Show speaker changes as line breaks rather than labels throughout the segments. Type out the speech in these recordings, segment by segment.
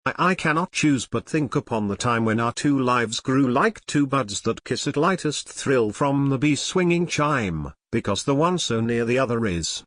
I cannot choose but think upon the time when our two lives grew like two buds that kiss at lightest thrill from the bee-swinging chime, because the one so near the other is.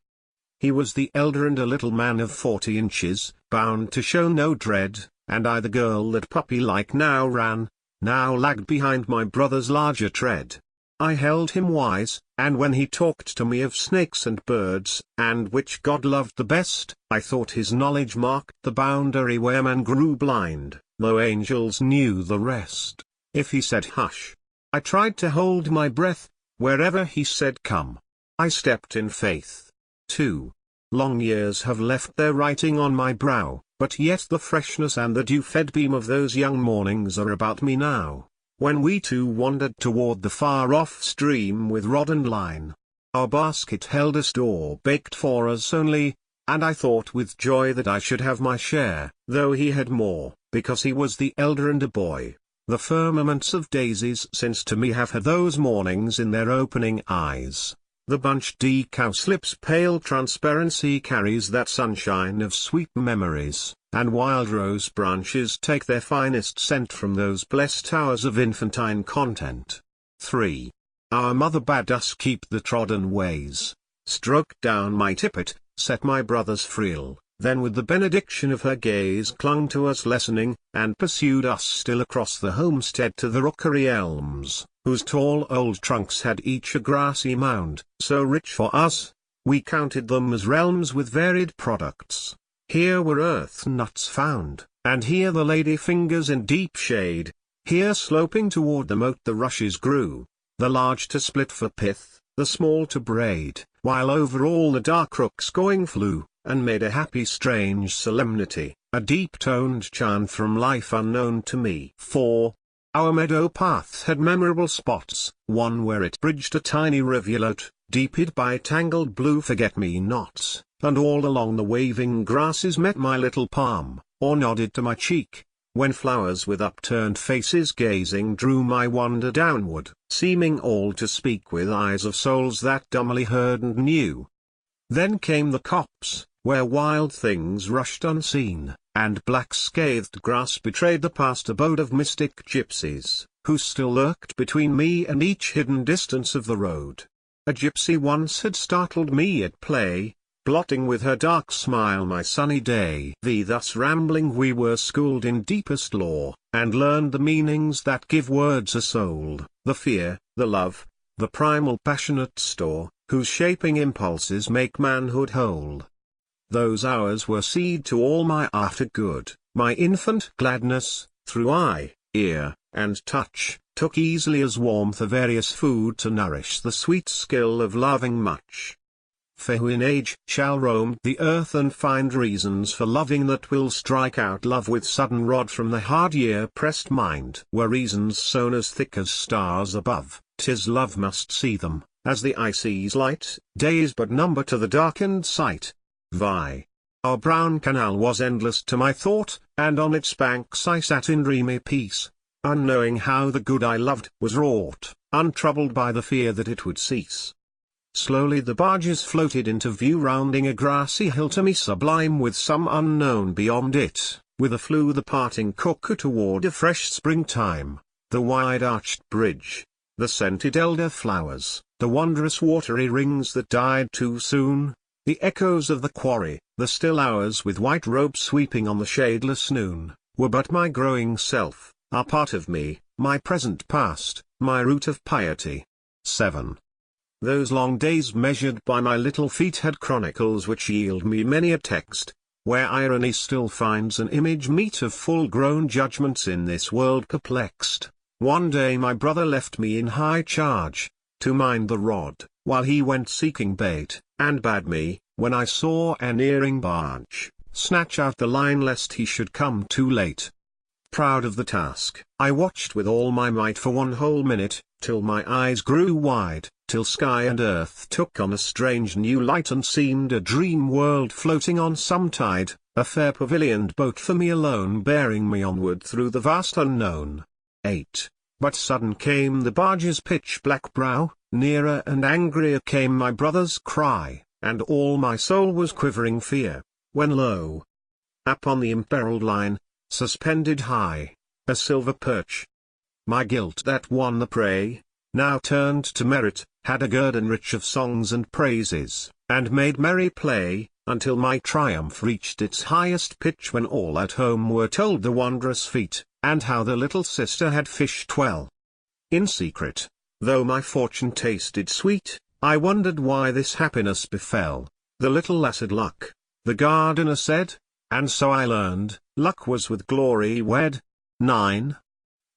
He was the elder and a little man of 40 inches, bound to show no dread, and I the girl that puppy-like now ran, now lagged behind my brother's larger tread. I held him wise, and when he talked to me of snakes and birds, and which God loved the best, I thought his knowledge marked the boundary where man grew blind, though angels knew the rest. If he said hush, I tried to hold my breath, wherever he said come, I stepped in faith. 2. Long years have left their writing on my brow, but yet the freshness and the dew-fed beam of those young mornings are about me now, when we two wandered toward the far-off stream with rod and line. Our basket held a store baked for us only, and I thought with joy that I should have my share, though he had more, because he was the elder and a boy. The firmaments of daisies since to me have had those mornings in their opening eyes. The bunched cowslip's pale transparency carries that sunshine of sweet memories, and wild rose branches take their finest scent from those blessed hours of infantine content. 3. Our mother bade us keep the trodden ways, stroked down my tippet, set my brother's frill, then with the benediction of her gaze clung to us lessoning, and pursued us still across the homestead to the rookery elms, whose tall old trunks had each a grassy mound, so rich for us, we counted them as realms with varied products. Here were earth nuts found, and here the lady fingers in deep shade, here sloping toward the moat the rushes grew, the large to split for pith, the small to braid, while over all the dark rooks going flew, and made a happy strange solemnity, a deep-toned chant from life unknown to me. 4. Our meadow path had memorable spots, one where it bridged a tiny rivulet, deeped by tangled blue forget-me-nots, and all along the waving grasses met my little palm, or nodded to my cheek, when flowers with upturned faces gazing drew my wonder downward, seeming all to speak with eyes of souls that dumbly heard and knew. Then came the copse, where wild things rushed unseen, and black scathed grass betrayed the past abode of mystic gypsies, who still lurked between me and each hidden distance of the road. A gypsy once had startled me at play, blotting with her dark smile my sunny day. Thus rambling we were schooled in deepest lore, and learned the meanings that give words a soul, the fear, the love, the primal passionate store, whose shaping impulses make manhood whole. Those hours were seed to all my after good, my infant gladness, through eye, ear, and touch, took easily as warmth a various food to nourish the sweet skill of loving much. For who in age shall roam the earth and find reasons for loving that will strike out love with sudden rod from the hard year-pressed mind? Were reasons sown as thick as stars above, 'tis love must see them, as the eye sees light, days but number to the darkened sight. Vi. Our brown canal was endless to my thought, and on its banks I sat in dreamy peace, unknowing how the good I loved was wrought, untroubled by the fear that it would cease. Slowly the barges floated into view rounding a grassy hill to me sublime with some unknown beyond it, whither flew the parting cuckoo toward a fresh springtime, the wide-arched bridge, the scented elder flowers, the wondrous watery rings that died too soon, the echoes of the quarry, the still hours with white robes sweeping on the shadeless noon, were but my growing self, a part of me, my present past, my root of piety. 7. Those long days measured by my little feet had chronicles which yield me many a text, where irony still finds an image meet of full-grown judgments in this world perplexed. One day my brother left me in high charge, to mind the rod, while he went seeking bait, and bade me, when I saw a nearing barge, snatch out the line lest he should come too late. Proud of the task, I watched with all my might for 1 whole minute, till my eyes grew wide, till sky and earth took on a strange new light and seemed a dream world floating on some tide, a fair pavilioned boat for me alone bearing me onward through the vast unknown. 8. But sudden came the barge's pitch-black brow, nearer and angrier came my brother's cry, and all my soul was quivering fear, when lo! Upon the imperiled line, suspended high, a silver perch. My guilt that won the prey, now turned to merit, had a guerdon rich of songs and praises, and made merry play, until my triumph reached its highest pitch when all at home were told the wondrous feat, and how the little sister had fished well. In secret, though my fortune tasted sweet, I wondered why this happiness befell. The little lass had luck, the gardener said, and so I learned, luck was with glory wed. 9.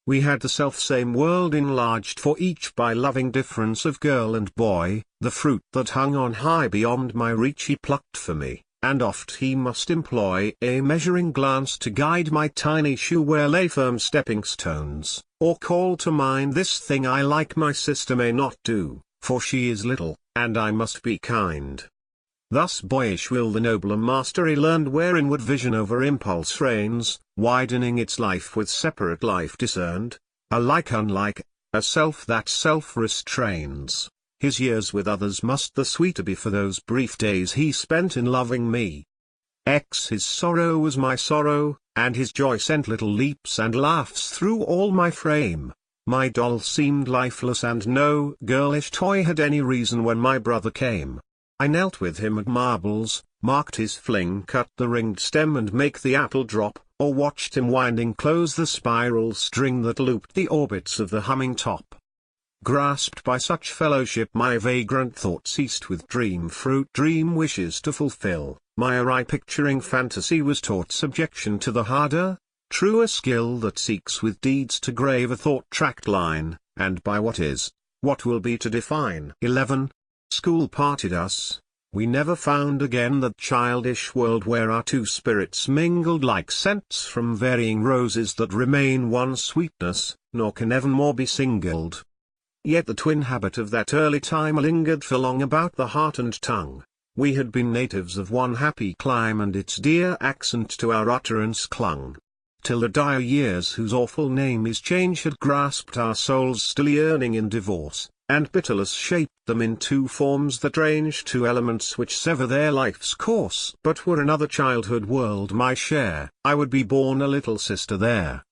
We had the self-same world enlarged for each by loving difference of girl and boy. The fruit that hung on high beyond my reach he plucked for me, and oft he must employ a measuring glance to guide my tiny shoe where lay firm stepping stones, or call to mind this thing I like my sister may not do, for she is little, and I must be kind. Thus boyish will the nobler mastery learned where inward vision over impulse reigns, widening its life with separate life discerned, alike unlike, a self that self restrains. His years with others must the sweeter be for those brief days he spent in loving me. His sorrow was my sorrow, and his joy sent little leaps and laughs through all my frame. My doll seemed lifeless and no girlish toy had any reason when my brother came. I knelt with him at marbles, marked his fling cut the ringed stem and make the apple drop, or watched him winding close the spiral string that looped the orbits of the humming top. Grasped by such fellowship my vagrant thought ceased with dream fruit dream wishes to fulfill, my awry picturing fantasy was taught subjection to the harder, truer skill that seeks with deeds to grave a thought-tracked line, and by what is, what will be to define. 11. School parted us. We never found again that childish world where our two spirits mingled like scents from varying roses that remain one sweetness, nor can evermore be singled. Yet the twin habit of that early time lingered for long about the heart and tongue. We had been natives of one happy clime and its dear accent to our utterance clung. Till the dire years whose awful name is change had grasped our souls still yearning in divorce, and pitiless shaped them in two forms that range to elements which sever their life's course. But were another childhood world my share, I would be born a little sister there,